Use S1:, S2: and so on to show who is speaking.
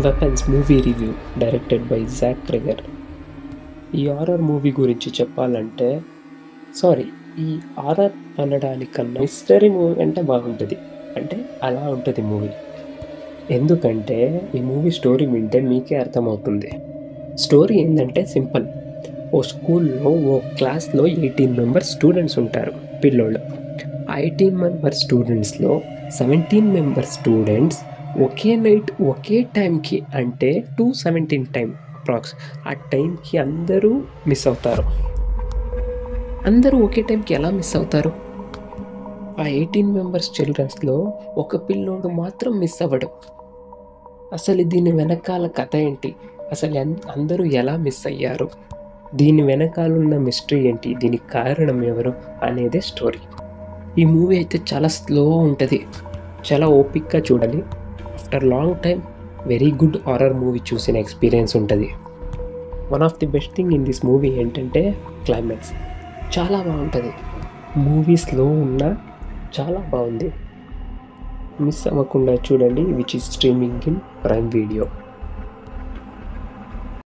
S1: Weapons movie review directed by Zach Cregger. ఈ horror movie గురించి చెప్పాలంటే ఈ హారర్ అనడానికన్నా మిస్టరీ మూవీ అంటే బాగుంటుంది. అంటే అలా ఉంటుంది మూవీ. ఎందుకంటే ఈ మూవీ స్టోరీ వింటే మీకే అర్థమవుతుంది. స్టోరీ ఏంటంటే సింపుల్. ఓ స్కూల్లో ఓ క్లాస్లో 18 మెంబర్స్ స్టూడెంట్స్ ఉంటారు, పిల్లోళ్ళు. ఆ 18 మెంబర్స్ స్టూడెంట్స్లో 17 మెంబర్స్ స్టూడెంట్స్ ఒకే నైట్ ఒకే టైంకి, అంటే 2:17 టైం అప్రాక్స్, ఆ టైంకి అందరూ మిస్ అవుతారు. అందరూ ఒకే టైంకి ఎలా మిస్ అవుతారు? ఆ 18 మెంబర్స్ చిల్డ్రన్స్లో ఒక పిల్లోడు మాత్రం మిస్ అవ్వడు. అసలు దీని వెనకాల కథ ఏంటి? అసలు అందరూ ఎలా మిస్ అయ్యారు? దీని వెనకాలన్న మిస్టరీ ఏంటి? దీనికి కారణం ఎవరు అనేదే స్టోరీ. ఈ మూవీ అయితే చాలా స్లో ఉంటుంది, చాలా ఓపిక్గా చూడాలి. After long time very good horror movie చూసిన ఎక్స్పీరియన్స్ ఉంటుంది. One of the best thing in this movie ఏంటంటే క్లైమాక్స్ చాలా బాగుంటుంది. మూవీ స్లో ఉన్నా చాలా బాగుంది. మిస్ అవ్వకుండా చూడండి, which is streaming in prime video.